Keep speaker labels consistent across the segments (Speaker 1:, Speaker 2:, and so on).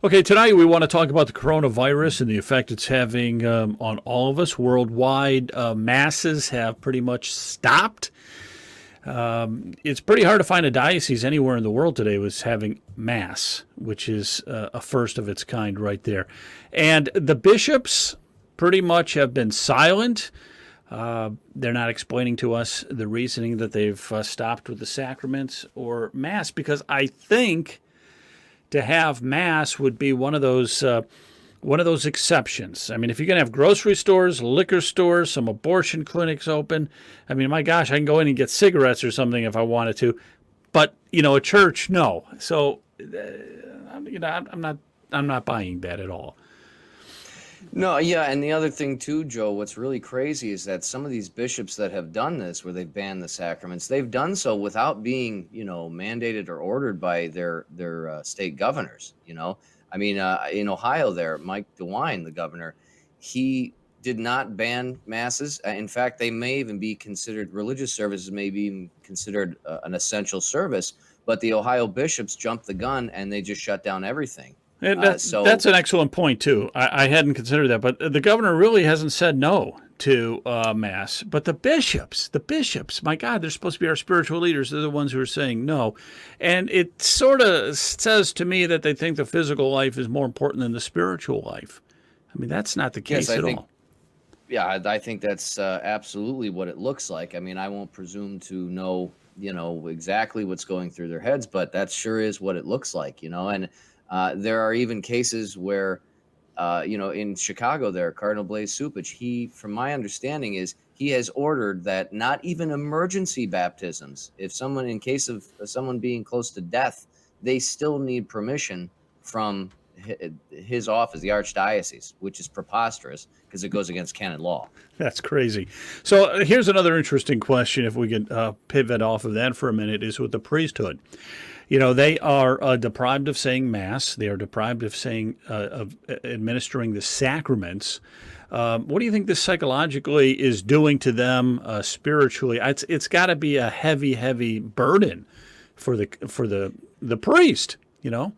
Speaker 1: Okay, tonight we want to talk about the coronavirus and the effect it's having on all of us worldwide. Masses have pretty much stopped. It's pretty hard to find a diocese anywhere in the world today was having mass, which is a first of its kind right there. And the bishops pretty much have been silent. They're not explaining to us the reasoning that they've stopped with the sacraments or mass because I think to have mass would be one of those exceptions. I mean, if you're going to have grocery stores, liquor stores, some abortion clinics open, I mean, my gosh, I can go in and get cigarettes or something if I wanted to. But a church, no. So, I'm not buying that at all.
Speaker 2: No, yeah, and the other thing too, Joe, what's really crazy is that some of these bishops that have done this, where they've banned the sacraments, they've done so without being, mandated or ordered by their state governors. I mean, in Ohio, there, Mike DeWine, the governor, he did not ban masses. In fact, they may even be considered religious services, may be even considered an essential service. But the Ohio bishops jumped the gun and they just shut down everything.
Speaker 1: And
Speaker 2: Uh,
Speaker 1: that's
Speaker 2: so
Speaker 1: an excellent point too. I hadn't considered that, but the governor really hasn't said no to mass. But the bishops, my God, they're supposed to be our spiritual leaders. They're the ones who are saying no, and it sort of says to me that they think the physical life is more important than the spiritual life. I mean, that's not the
Speaker 2: yes,
Speaker 1: case
Speaker 2: I
Speaker 1: at
Speaker 2: think
Speaker 1: all.
Speaker 2: Yeah, I think that's absolutely what it looks like. I mean, I won't presume to know, exactly what's going through their heads, but that sure is what it looks like. And there are even cases where, in Chicago, there, Cardinal Blaise Cupich, from my understanding, is he has ordered that not even emergency baptisms, if someone, in case of someone being close to death, they still need permission from his office, the archdiocese, which is preposterous because it goes against canon law.
Speaker 1: That's crazy. So here's another interesting question. If we could pivot off of that for a minute, is with the priesthood. They are deprived of saying mass. They are deprived of saying of administering the sacraments. What do you think this psychologically is doing to them spiritually? It's got to be a heavy, heavy burden for the priest. You know.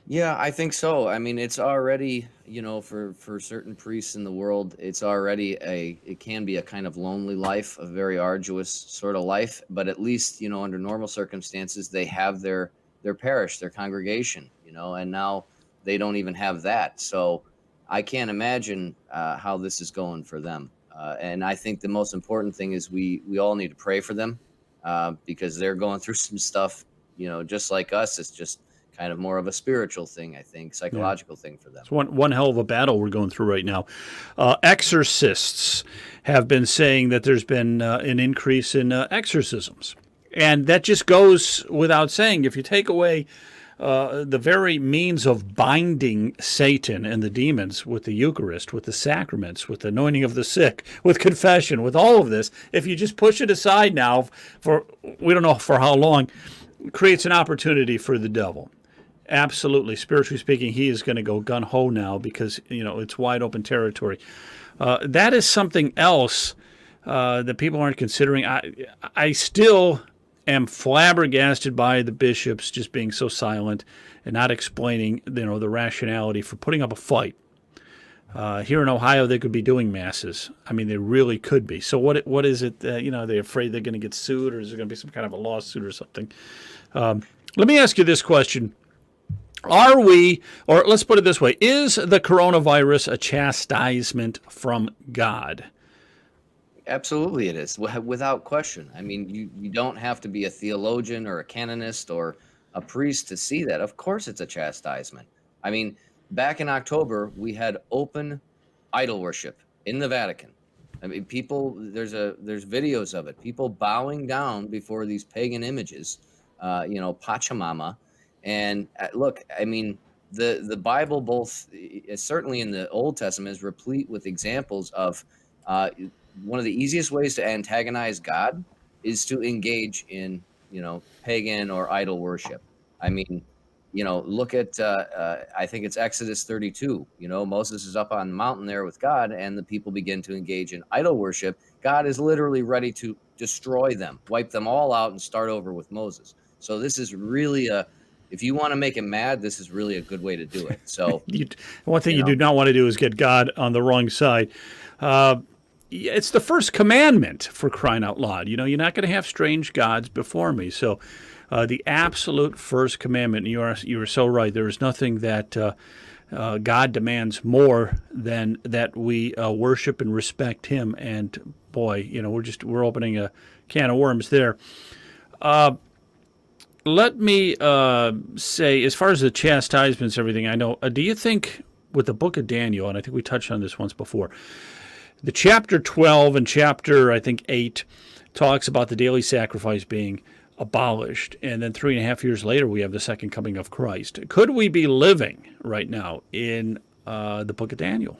Speaker 2: Yeah, I think so. I mean, it's already, for certain priests in the world, it can be a kind of lonely life, a very arduous sort of life, but at least, under normal circumstances, they have their parish, their congregation, and now they don't even have that. So I can't imagine how this is going for them. And I think the most important thing is we all need to pray for them because they're going through some stuff, just like us. It's just kind of more of a spiritual thing, I think,
Speaker 1: Yeah.
Speaker 2: psychological thing for them.
Speaker 1: It's one hell of a battle we're going through right now. Exorcists have been saying that there's been an increase in exorcisms. And that just goes without saying. If you take away the very means of binding Satan and the demons with the Eucharist, with the sacraments, with the anointing of the sick, with confession, with all of this, if you just push it aside now for we don't know for how long, it creates an opportunity for the devil. Absolutely. Spiritually speaking, he is going to go gun ho now because, it's wide open territory. That is something else that people aren't considering. I still am flabbergasted by the bishops just being so silent and not explaining, the rationality for putting up a fight. Here in Ohio, they could be doing masses. I mean, they really could be. So what is it? They're afraid they're going to get sued, or is there going to be some kind of a lawsuit or something? Let me ask you this question. Are we, or let's put it this way, is the coronavirus a chastisement from God?
Speaker 2: Absolutely, it is, without question. I mean, you don't have to be a theologian or a canonist or a priest to see that. Of course, it's a chastisement. I mean, back in October, we had open idol worship in the Vatican. I mean, people, there's videos of it. People bowing down before these pagan images, Pachamama. And look, I mean, the Bible, both certainly in the Old Testament, is replete with examples of uh, one of the easiest ways to antagonize God is to engage in, pagan or idol worship. I mean, look at, I think it's Exodus 32. Moses is up on the mountain there with God, and the people begin to engage in idol worship. God is literally ready to destroy them, wipe them all out, and start over with Moses. So this is really if you want to make him mad, this is really a good way to do it. So,
Speaker 1: One thing
Speaker 2: you
Speaker 1: you
Speaker 2: know,
Speaker 1: do not want to do is get God on the wrong side. It's the first commandment, for crying out loud. You're not going to have strange gods before me. So the absolute first commandment, and you are so right. There is nothing that God demands more than that we worship and respect him. And boy, we're opening a can of worms there. Let me say, as far as the chastisements, everything I know, do you think with the book of Daniel, and I think we touched on this once before, the chapter 12 and chapter, I think, 8 talks about the daily sacrifice being abolished. And then 3.5 years later, we have the second coming of Christ. Could we be living right now in the book of Daniel?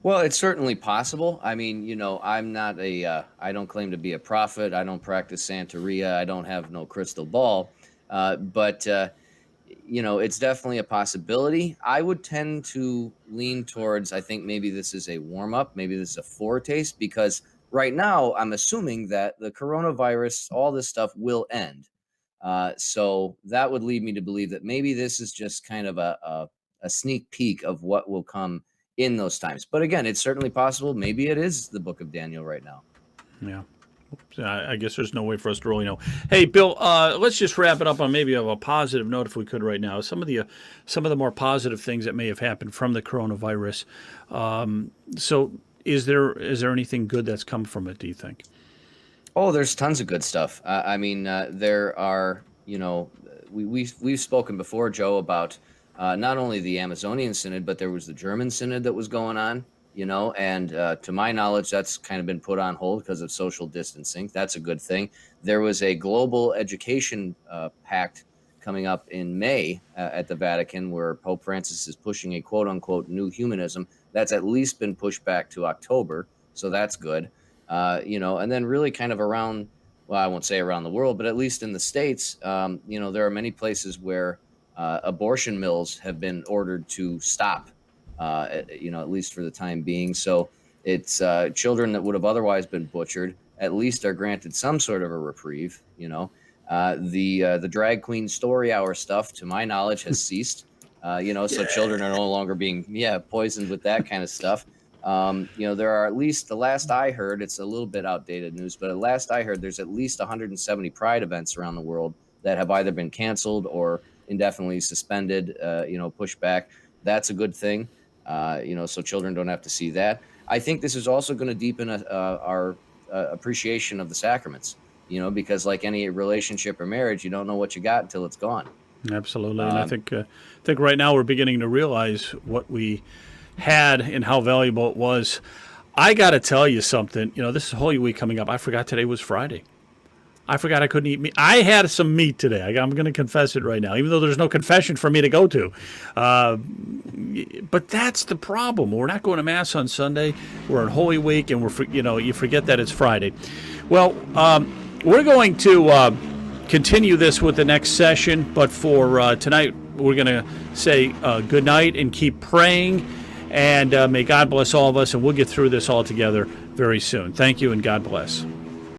Speaker 2: well, it's certainly possible. I mean, I'm not I don't claim to be a prophet. I don't practice Santeria. I don't have no crystal ball. But it's definitely a possibility. I would tend to lean towards, I think maybe this is a warm up, maybe this is a foretaste, because right now I'm assuming that the coronavirus, all this stuff will end. So that would lead me to believe that maybe this is just kind of a sneak peek of what will come in those times. But again, it's certainly possible. Maybe it is the book of Daniel right now.
Speaker 1: Yeah. I guess there's no way for us to really know. Hey, Bill, let's just wrap it up on maybe a positive note, if we could, right now. Some of the more positive things that may have happened from the coronavirus. So, is there anything good that's come from it, do you think?
Speaker 2: Oh, there's tons of good stuff. I mean, there are, we've spoken before, Joe, about not only the Amazonian Synod, but there was the German Synod that was going on, and to my knowledge, that's kind of been put on hold because of social distancing. That's a good thing. There was a global education pact coming up in May at the Vatican, where Pope Francis is pushing a quote unquote new humanism. That's at least been pushed back to October. So that's good. And then really kind of around, well, I won't say around the world, but at least in the States, there are many places where abortion mills have been ordered to stop, at least for the time being. So it's children that would have otherwise been butchered, at least are granted some sort of a reprieve. The drag queen story hour stuff, to my knowledge, has ceased. So children are no longer being poisoned with that kind of stuff. There are, at least the last I heard, it's a little bit outdated news, but at last I heard, there's at least 170 Pride events around the world that have either been canceled or indefinitely suspended, pushed back. That's a good thing. So children don't have to see that. I think this is also going to deepen our appreciation of the sacraments, because like any relationship or marriage, you don't know what you got until it's gone.
Speaker 1: Absolutely. And I think right now we're beginning to realize what we had and how valuable it was. I got to tell you something. This is Holy Week coming up. I forgot today was Friday. I forgot I couldn't eat meat. I had some meat today. I'm going to confess it right now, even though there's no confession for me to go to. But that's the problem. We're not going to Mass on Sunday. We're in Holy Week, and you forget that it's Friday. Well, we're going to continue this with the next session, but for tonight, we're going to say good night and keep praying. And may God bless all of us, and we'll get through this all together very soon. Thank you, and God bless.